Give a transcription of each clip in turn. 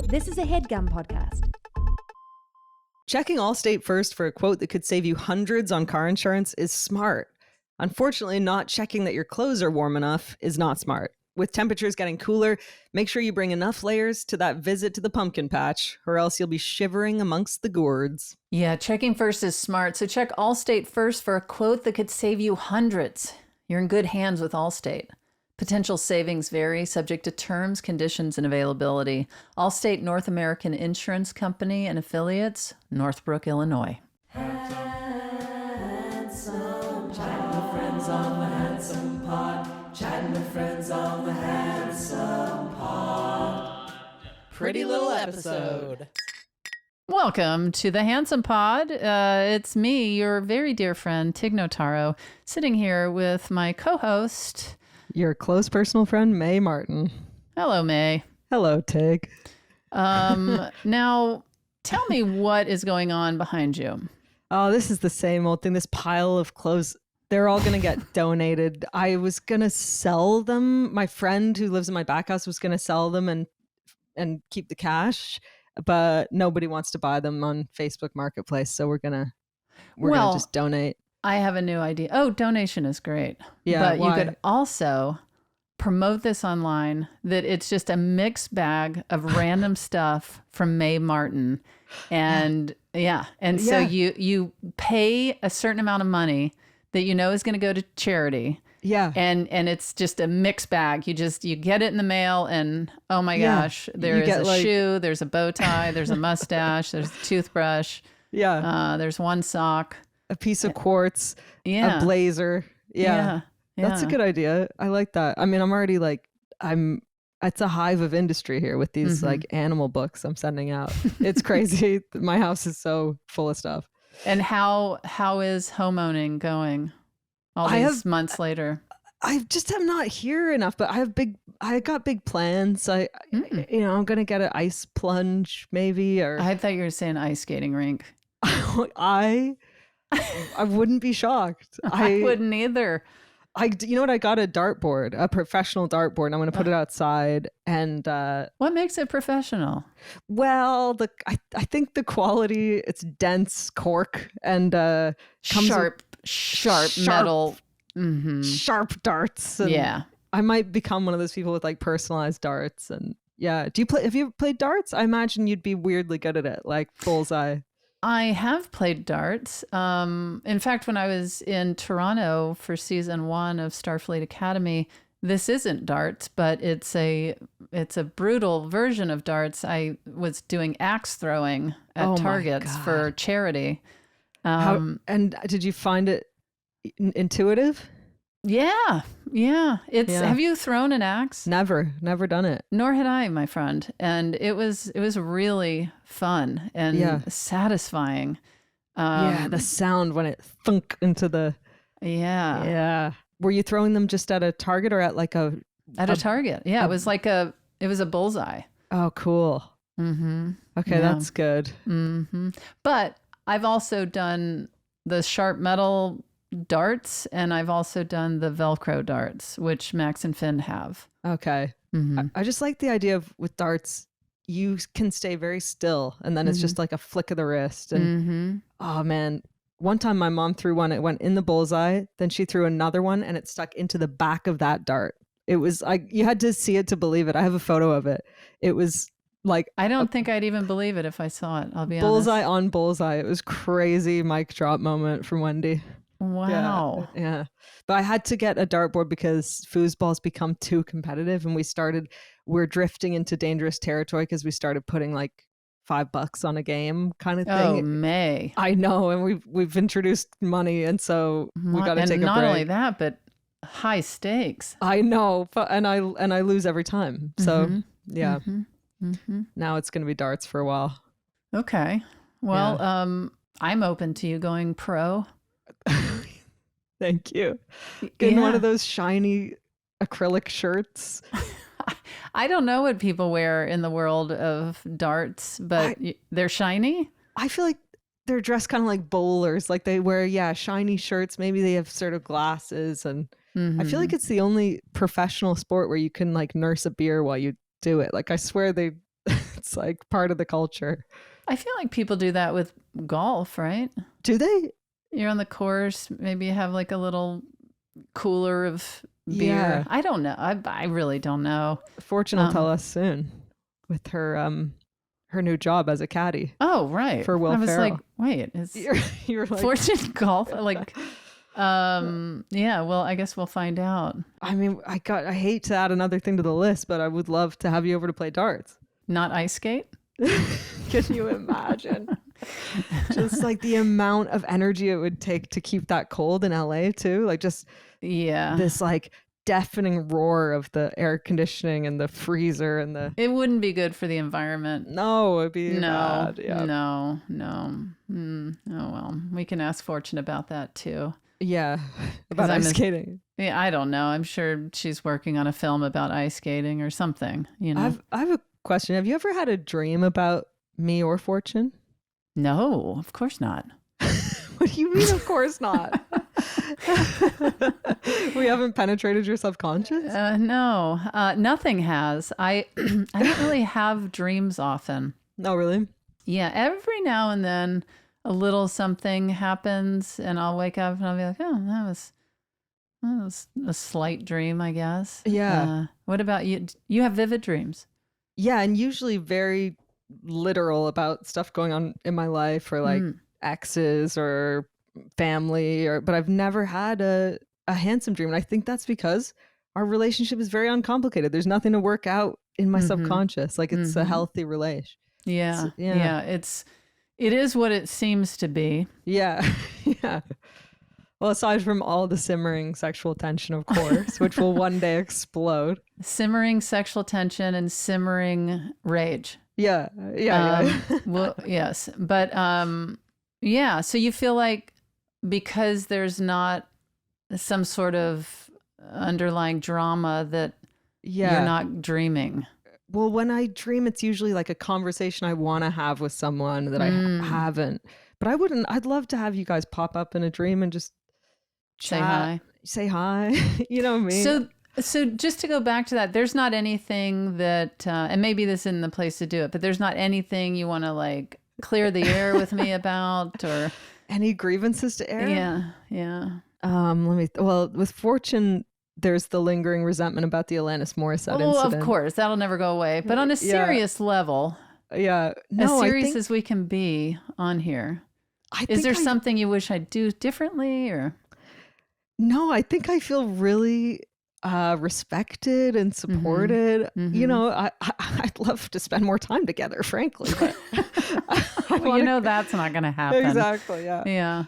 This is a HeadGum podcast. Checking Allstate first for a quote that could save you hundreds on car insurance is smart. Unfortunately, not checking that your clothes are warm enough is not smart. With temperatures getting cooler, make sure you bring enough layers to that visit to the pumpkin patch, or else you'll be shivering amongst the gourds. Yeah, checking first is smart. So check Allstate first for a quote that could save you hundreds. You're in good hands with Allstate. Potential savings vary, subject to terms, conditions, and availability. Allstate North American Insurance Company and affiliates, Northbrook, Illinois. Handsome chatting with friends on the Handsome Pod. Chatting with friends on the Handsome Pod. Pretty little episode. Welcome to the Handsome Pod. It's me, your very dear friend, Tig Notaro, sitting here with my co-host, Your close personal friend, Mae Martin. Hello, Mae. Hello, Tig. Now, tell me what is going on behind you. Oh, this is the same old thing. This pile of clothes, they're all going to get donated. I was going to sell them. My friend who lives in my back house was going to sell them and keep the cash, but nobody wants to buy them on Facebook Marketplace. So we're going to just donate. I have a new idea. Oh, donation is great. Yeah, but why? you could also promote this online, that it's just a mixed bag of random stuff from Mae Martin. And so you pay a certain amount of money that you know is going to go to charity. Yeah. And it's just a mixed bag. You get it in the mail and oh my gosh, there is a shoe, there's a bow tie, there's a mustache, there's a toothbrush. Yeah. There's one sock. A piece of quartz, Yeah. a blazer. Yeah. That's a good idea. I like that. I mean, I'm already it's a hive of industry here with these like animal books I'm sending out. It's crazy. My house is so full of stuff. And how is homeowning going all these months later? I just am not here enough, but I got big plans. I'm going to get an ice plunge maybe, or I thought you were saying ice skating rink. I wouldn't be shocked. I wouldn't either. You know what? I got a dartboard, a professional dartboard, and I'm going to put it outside. And what makes it professional? Well, I think the quality, it's dense cork and sharp metal, sharp darts. And yeah, I might become one of those people with like personalized darts. And yeah, have you played darts? I imagine you'd be weirdly good at it, like bullseye. I have played darts. In fact, when I was in Toronto for season 1 of Starfleet Academy, this isn't darts, but it's a brutal version of darts. I was doing axe throwing at targets for charity. And did you find it intuitive? Yeah. Have you thrown an axe? Never done it. Nor had I, my friend. And it was really fun and satisfying. The sound when it thunk into the. Yeah. Yeah. Were you throwing them just at a target or at like a target? Yeah. It was a bullseye. Oh, cool. Mm-hmm. Okay. Yeah. That's good. Mm-hmm. But I've also done the sharp metal darts, and I've also done the Velcro darts, which Max and Finn have. Okay. Mm-hmm. I just like the idea of with darts, you can stay very still, and then it's just like a flick of the wrist. And oh man, one time my mom threw one, it went in the bullseye, then she threw another one and it stuck into the back of that dart. It was like, you had to see it to believe it. I have a photo of it. It was like, I don't think I'd even believe it if I saw it. I'll be bullseye honest. on bullseye. It was crazy mic drop moment from Wendy. Wow. Yeah. But I had to get a dartboard because foosball's become too competitive, and we're drifting into dangerous territory because we started putting like $5 on a game kind of thing. Oh, May. I know, and we've introduced money, and so we got to take a break. And not only that, but high stakes. I know, but and I lose every time. So yeah. Now it's going to be darts for a while. Okay. Well, I'm open to you going pro. Thank you. Getting one of those shiny acrylic shirts. I don't know what people wear in the world of darts, but they're shiny. I feel like they're dressed kind of like bowlers. Like they wear, shiny shirts. Maybe they have sort of glasses. And I feel like it's the only professional sport where you can like nurse a beer while you do it. Like I swear It's like part of the culture. I feel like people do that with golf, right? Do they? You're on the course, maybe you have like a little cooler of beer. Yeah. I don't know. I really don't know. Fortune will tell us soon with her new job as a caddy. Oh, right. For Will I was Ferrell. like, wait, is You're like, Fortune golf? Like, yeah, well, I guess we'll find out. I mean, I hate to add another thing to the list, but I would love to have you over to play darts. Not ice skate? Can you imagine? Just like the amount of energy it would take to keep that cold in LA too. Like just this like deafening roar of the air conditioning and the freezer and the. It wouldn't be good for the environment. No, it'd be bad. Yeah. No. Oh well, we can ask Fortune about that too. Yeah, about ice skating. Yeah, I don't know. I'm sure she's working on a film about ice skating or something. You know. I have a question. Have you ever had a dream about me or Fortune? No, of course not. What do you mean, of course not? We haven't penetrated your subconscious? No, nothing has. I don't really have dreams often. No, really? Yeah, every now and then a little something happens and I'll wake up and I'll be like, oh, that was a slight dream, I guess. Yeah. What about you? You have vivid dreams? Yeah, and usually very literal about stuff going on in my life or like exes or family but I've never had a handsome dream. And I think that's because our relationship is very uncomplicated. There's nothing to work out in my subconscious. Like it's a healthy relation. Yeah. It is what it seems to be. Yeah. Yeah. Well, aside from all the simmering sexual tension, of course, which will one day explode. Simmering sexual tension and simmering rage. Yeah. Well, yes. But yeah. So you feel like because there's not some sort of underlying drama that you're not dreaming. Well, when I dream, it's usually like a conversation I want to have with someone that I haven't. But I'd love to have you guys pop up in a dream and just chat, say hi. You know what I mean? So just to go back to that, there's not anything that, and maybe this isn't the place to do it, but there's not anything you want to like clear the air with me about or any grievances to air? Yeah. With Fortune, there's the lingering resentment about the Alanis Morissette incident. Of course, that'll never go away. But on a serious level, as serious as we can be on here, is there something you wish I'd do differently or? No, I think I feel really respected and supported. You know, I'd love to spend more time together, frankly. But that's not going to happen. Exactly. Yeah. Yeah.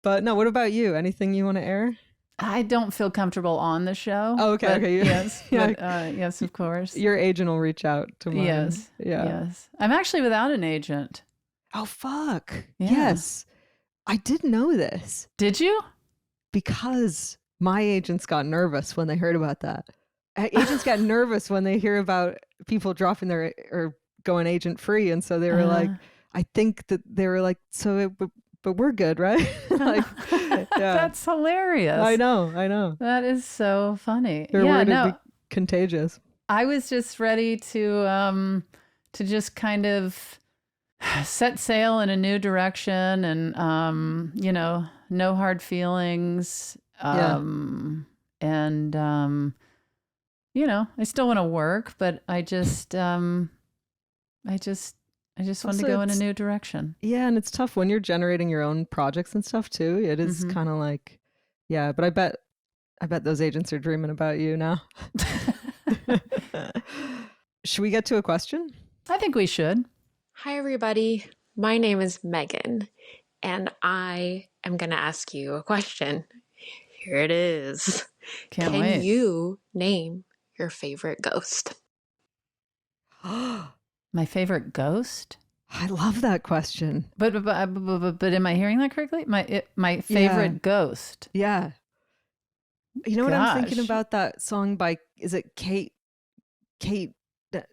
But no, what about you? Anything you want to air? I don't feel comfortable on the show. Oh, okay. Okay. Yes. Yes, of course. Your agent will reach out to mine. Yes. Yeah. Yes. I'm actually without an agent. Oh, fuck. Yeah. Yes. I did know this. Did you? Because my agents got nervous when they heard about that. Agents get nervous when they hear about people dropping their or going agent free. And so they were like, I think that they were like, but we're good, right? Like, That's hilarious. I know. That is so funny. They're worried it'd be contagious. I was just ready to just kind of set sail in a new direction and, no hard feelings. And, I still want to work, but I just want to go in a new direction. Yeah. And it's tough when you're generating your own projects and stuff too. It is kind of like, but I bet those agents are dreaming about you now. Should we get to a question? I think we should. Hi, everybody. My name is Megan, and I am going to ask you a question. Here it is. Can't Can wait. you name your favorite ghost? My favorite ghost? I love that question. But am I hearing that correctly? My favorite ghost. Yeah. You know what I'm thinking Gosh. about that song by, is it Kate,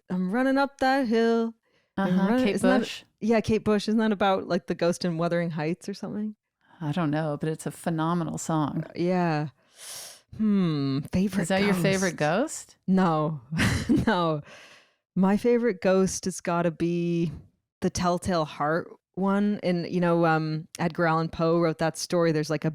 I'm running up that hill. Kate isn't that- Bush. Kate Bush. Isn't that about like the ghost in Wuthering Heights or something? I don't know, but it's a phenomenal song. Yeah. Favorite Is that your ghost? favorite ghost? No. No. My favorite ghost has got to be the Telltale Heart one. And, Edgar Allan Poe wrote that story. There's like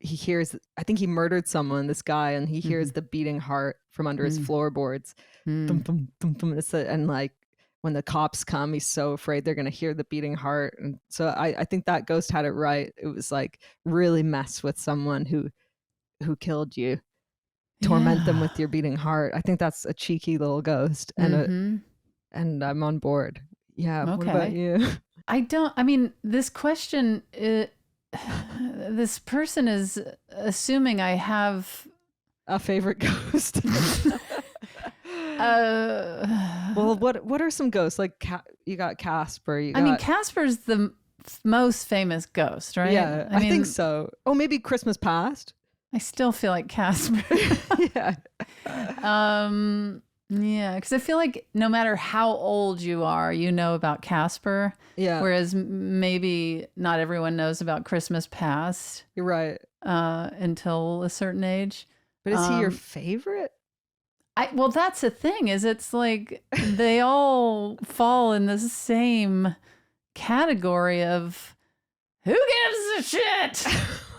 he hears, I think he murdered someone, this guy, and he hears the beating heart from under his floorboards. Thum, thum, thum, thum. And like when the cops come, he's so afraid they're going to hear the beating heart. And so I think that ghost had it right. It was like really mess with someone who killed you. Torment them with your beating heart. I think that's a cheeky little ghost, and I'm on board. Yeah. Okay. What about you? This question, this person is assuming I have A favorite ghost. Well, what are some ghosts? Like you got Casper. Casper's the most famous ghost, right? Yeah, I think so. Oh, maybe Christmas Past. I still feel like Casper. Yeah. Yeah, because I feel like no matter how old you are, you know about Casper. Yeah. Whereas maybe not everyone knows about Christmas Past. You're right. Until a certain age. But is he your favorite? Well, that's the thing, is it's like they all fall in the same category of who gives a shit?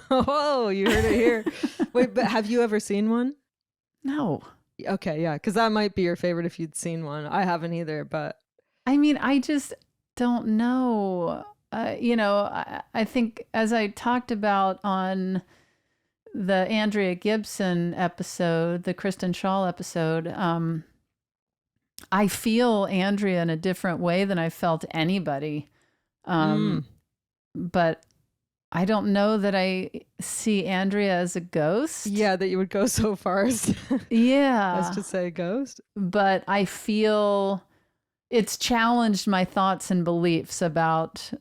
Oh, you heard it here. Wait, but have you ever seen one? No. Okay, yeah, because that might be your favorite if you'd seen one. I haven't either, but I just don't know. I think as I talked about on the Andrea Gibson episode, the Kristen Shaw episode, I feel Andrea in a different way than I felt anybody. But I don't know that I see Andrea as a ghost. Yeah, that you would go so far as to say ghost. But I feel it's challenged my thoughts and beliefs about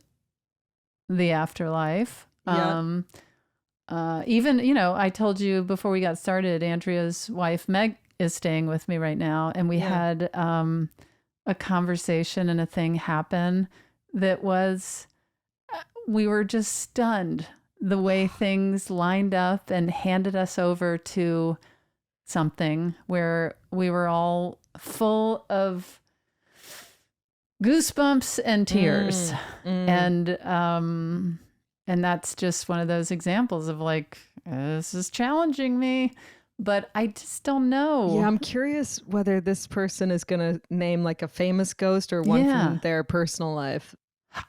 the afterlife. Yeah. Even, I told you before we got started, Andrea's wife, Meg, is staying with me right now. And we had a conversation and a thing happen that was... we were just stunned the way things lined up and handed us over to something where we were all full of goosebumps and tears. And that's just one of those examples of like, this is challenging me, but I just don't know. Yeah, I'm curious whether this person is going to name like a famous ghost or one from their personal life.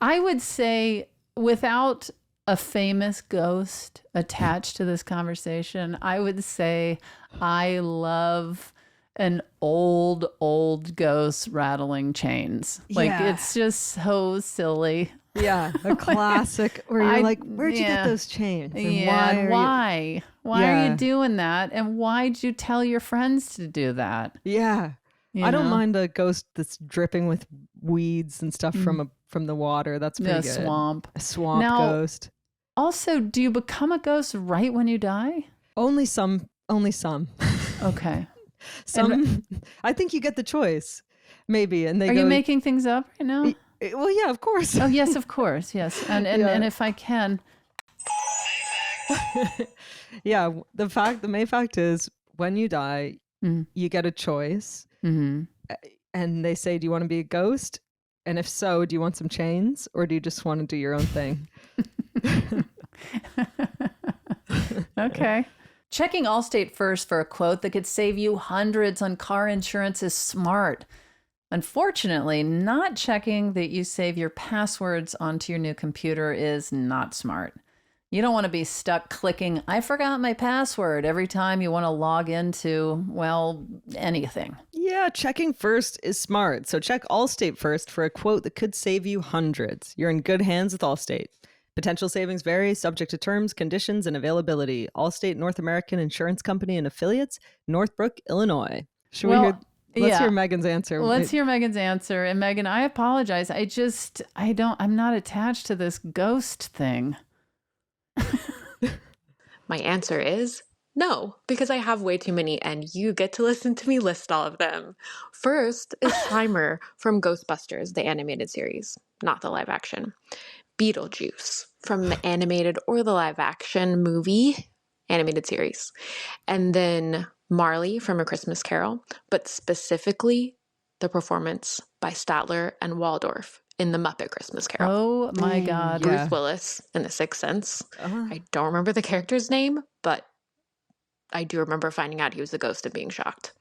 I would say, without a famous ghost attached to this conversation, I would say I love an old ghost rattling chains. Like, it's just so silly. Yeah, a classic where you're like, where'd you get those chains? And why are you doing that? And why'd you tell your friends to do that? Yeah. I don't mind a ghost that's dripping with weeds and stuff from the water. That's pretty good. A swamp ghost. Also, do you become a ghost right when you die? Only some. Okay. I think you get the choice, maybe. And are you making things up right now? Well, yeah, of course. Oh, yes, of course, yes. And if I can, yeah. The main fact is, when you die, you get a choice. And they say, do you want to be a ghost? And if so, do you want some chains, or do you just want to do your own thing? Okay. Checking Allstate first for a quote that could save you hundreds on car insurance is smart. Unfortunately, not checking that you save your passwords onto your new computer is not smart. You don't want to be stuck clicking, I forgot my password, every time you want to log into, well, anything. Yeah, checking first is smart. So check Allstate first for a quote that could save you hundreds. You're in good hands with Allstate. Potential savings vary, subject to terms, conditions, and availability. Allstate North American Insurance Company and affiliates, Northbrook, Illinois. Let's hear Megan's answer. Let's hear Megan's answer. And Megan, I apologize. I'm not attached to this ghost thing. My answer is no, because I have way too many and you get to listen to me list all of them. First is Timer from Ghostbusters, the animated series, not the live action. Beetlejuice from the animated or the live action movie, animated series. And then Marley from A Christmas Carol, but specifically the performance by Statler and Waldorf in The Muppet Christmas Carol. Oh my Ooh, God. yeah. Bruce Willis in The Sixth Sense. Uh, I don't remember the character's name, but I do remember finding out he was the ghost and being shocked.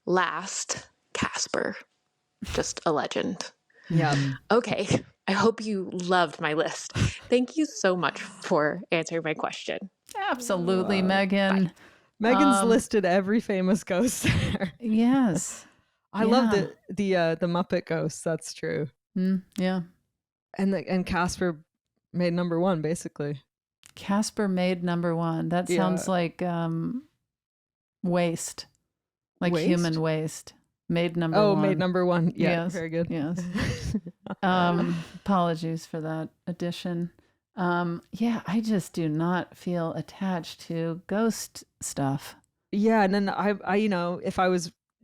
Last, Casper. Just a legend. yeah. Okay, I hope you loved my list. Thank you so much for answering my question. Absolutely, Megan. Megan's listed every famous ghost there. Yes. I love the Muppet ghosts. That's true. Yeah. And Casper made number one basically. Casper made number one. That sounds like waste, like Waste? Human waste. Made number one. Oh, made number one. Yeah, Yes, very good. Yes. Apologies for that addition. Yeah, I just do not feel attached to ghost stuff. Yeah, and then I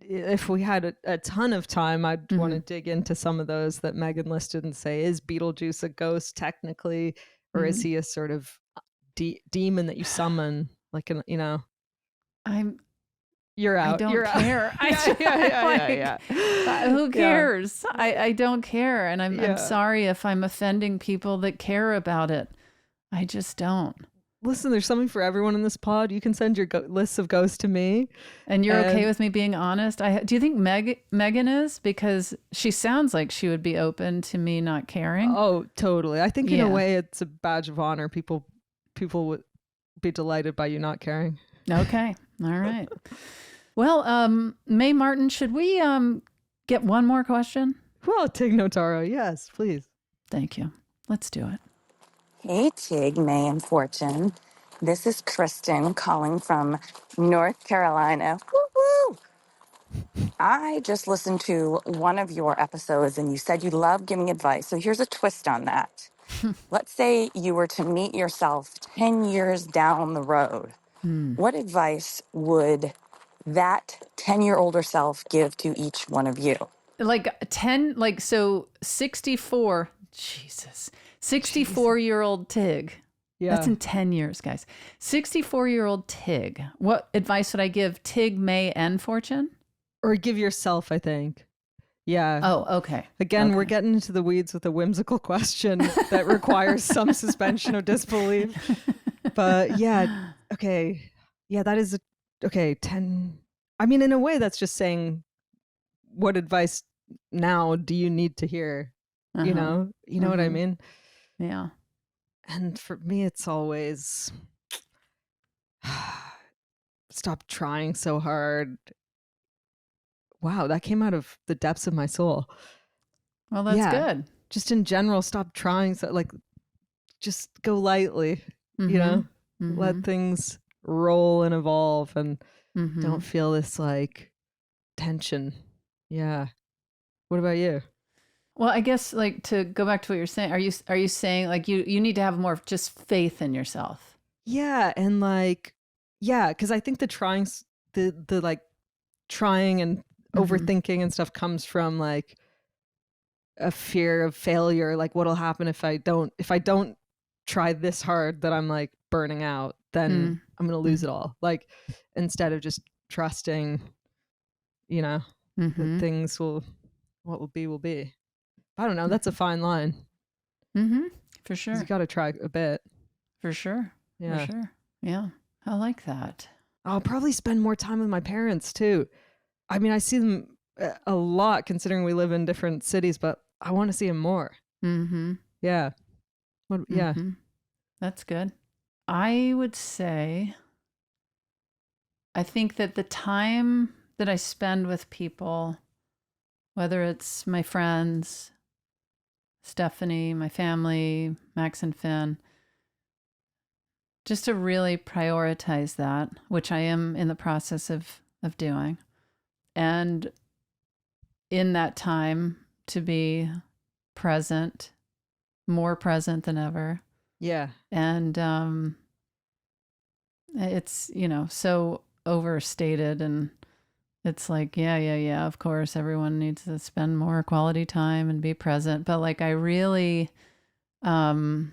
if we had a ton of time, I'd want to dig into some of those that Megan listed and say, is Beetlejuice a ghost technically, or is he a sort of demon that you summon? Like, you're out. I don't You're care. Out. Yeah. Who cares? I don't care, and I'm Yeah. sorry if I'm offending people that care about it. I just don't. Listen, there's something for everyone in this pod. You can send your lists of ghosts to me. And you're okay with me being honest? Do you think Megan is? Because she sounds like she would be open to me not caring. Oh, totally. I think in a way it's a badge of honor. People would be delighted by you not caring. Okay. All right. Well, Mae Martin, should we get one more question? Well, Tig Notaro, yes, please. Thank you. Let's do it. Hey, Tig, May, and Fortune. This is Kristen calling from North Carolina. Woo-hoo! I just listened to one of your episodes and you said you love giving advice. So here's a twist on that. Let's say you were to meet yourself 10 years down the road. What advice would that 10-year older self give to each one of you? Like 10, like, so 64, Jesus, 64-year-old Tig. Yeah. That's in 10 years, guys. 64-year-old Tig. What advice would I give Tig, May, and Fortune? Or give yourself, I think. Yeah. Oh, okay. Again, we're getting into the weeds with a whimsical question that requires some suspension of disbelief. But yeah, okay. Yeah, that is, 10. I mean, in a way, that's just saying, what advice now do you need to hear? You know what I mean? Yeah. And for me, it's always stop trying so hard. Wow, that came out of the depths of my soul. Well, that's good. Just in general, stop trying. So, like, just go lightly, let things roll and evolve and don't feel this like tension. Yeah. What about you? Well, I guess, like, to go back to what you're saying, are you saying like you need to have more of just faith in yourself? Yeah, and like, because I think the like trying and overthinking and stuff comes from like a fear of failure. Like, what'll happen if I don't try this hard that I'm like burning out? Then I'm gonna lose it all. Like, instead of just trusting, that things what will be. I don't know. That's a fine line. For sure. You got to try a bit. For sure. Yeah. For sure. Yeah. I like that. I'll probably spend more time with my parents too. I mean, I see them a lot considering we live in different cities, but I want to see them more. Yeah. Yeah. That's good. I would say, I think that the time that I spend with people, whether it's my friends, Stephanie, my family, Max and Finn, just to really prioritize that, which I am in the process of doing. And in that time to be present, more present than ever. Yeah. And it's, so overstated, and it's like, yeah, of course, everyone needs to spend more quality time and be present. But like, I really, I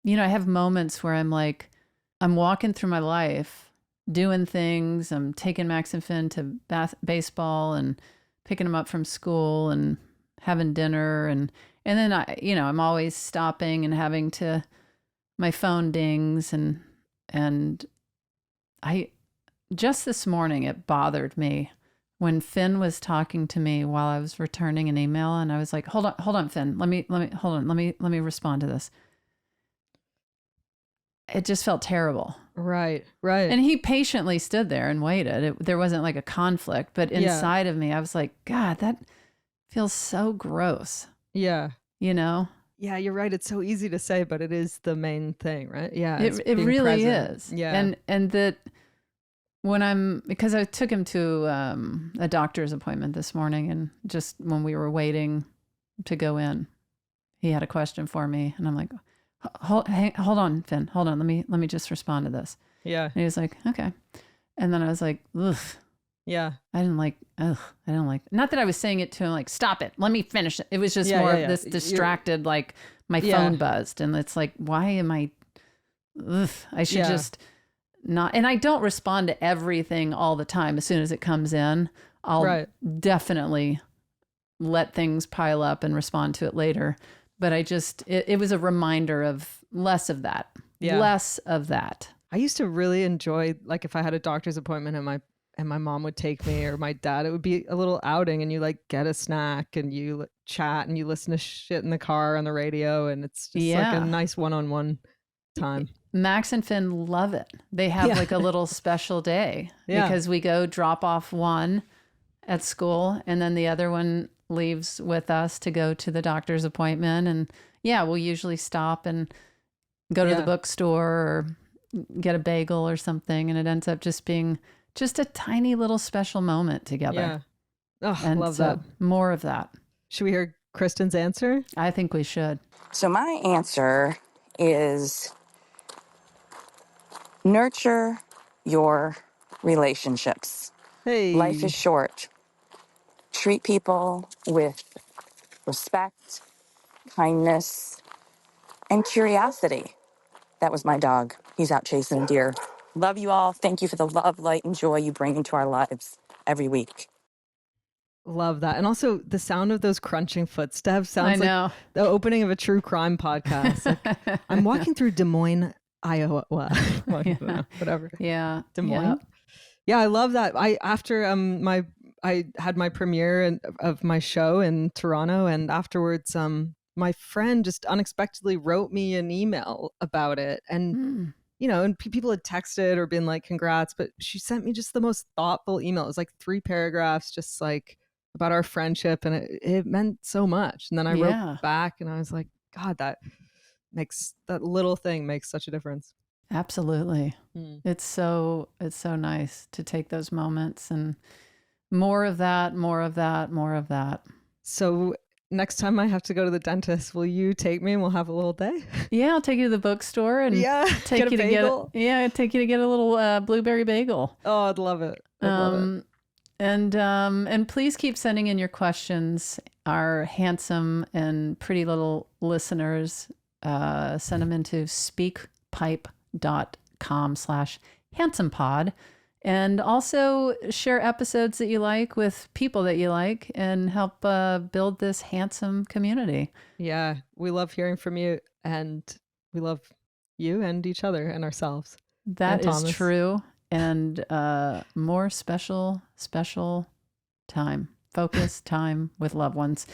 have moments where I'm like, I'm walking through my life doing things. I'm taking Max and Finn to baseball and picking him up from school and having dinner. And then I'm always stopping and having to, my phone dings and just this morning, it bothered me when Finn was talking to me while I was returning an email, and I was like, hold on, Finn, let me respond to this. It just felt terrible. Right. And he patiently stood there and waited. There wasn't like a conflict, but inside of me, I was like, God, that feels so gross. Yeah. Yeah, you're right. It's so easy to say, but it is the main thing, right? Yeah. It really is. Yeah. And that because I took him to a doctor's appointment this morning, and just when we were waiting to go in, he had a question for me, and I'm like, hold on, Finn, hold on. Let me just respond to this. Yeah. And he was like, okay. And then I was like, ugh. Yeah. I didn't like, not that I was saying it to him, like, stop it, let me finish it. It was just more of this distracted, like my phone buzzed, and it's like, why am I, I should just not. And I don't respond to everything all the time. As soon as it comes in, I'll definitely let things pile up and respond to it later. But it was a reminder of less of that. I used to really enjoy, like, if I had a doctor's appointment and my mom would take me, or my dad, it would be a little outing, and you like get a snack and you chat and you listen to shit in the car on the radio, and it's just like a nice one-on-one time. Max and Finn love it. They have like a little special day because we go drop off one at school, and then the other one leaves with us to go to the doctor's appointment. And we'll usually stop and go to the bookstore or get a bagel or something. And it ends up just being just a tiny little special moment together. Yeah. Oh, love that. More of that. Should we hear Kristen's answer? I think we should. So my answer is nurture your relationships. Hey. Life is short. Treat people with respect, kindness, and curiosity. That was my dog. He's out chasing deer. Love you all. Thank you for the love, light, and joy you bring into our lives every week. Love that. And also the sound of those crunching footsteps sounds like the opening of a true crime podcast. Like, I'm walking through Des Moines, Iowa. Whatever. Yeah. Des Moines. Yeah, I love that. After I had my premiere of my show in Toronto, and afterwards my friend just unexpectedly wrote me an email about it. And and people had texted or been like, congrats, but she sent me just the most thoughtful email. It was like 3 paragraphs, just like about our friendship, and it meant so much. And then I wrote back, and I was like, God, that little thing makes such a difference. Absolutely. It's so nice to take those moments, and more of that. So next time I have to go to the dentist, will you take me and we'll have a little day? Yeah, I'll take you to the bookstore and take you to get a little blueberry bagel. Oh, I'd love it. And please keep sending in your questions. Our handsome and pretty little listeners, send them into speakpipe.com/handsomepod. And also share episodes that you like with people that you like, and help build this handsome community. Yeah, we love hearing from you, and we love you and each other and ourselves. That is true. And more special time, focused time with loved ones.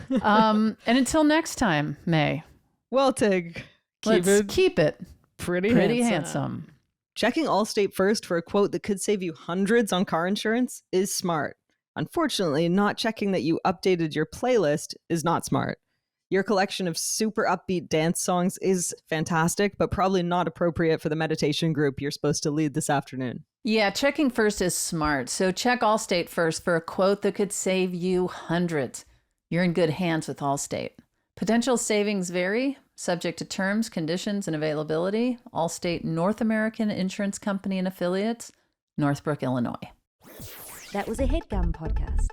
And until next time, Mae. Well, Tig, keep it pretty handsome. Checking Allstate first for a quote that could save you hundreds on car insurance is smart. Unfortunately, not checking that you updated your playlist is not smart. Your collection of super upbeat dance songs is fantastic, but probably not appropriate for the meditation group you're supposed to lead this afternoon. Yeah, checking first is smart. So check Allstate first for a quote that could save you hundreds. You're in good hands with Allstate. Potential savings vary, subject to terms, conditions, and availability. Allstate North American Insurance Company and Affiliates, Northbrook, Illinois. That was a HeadGum podcast.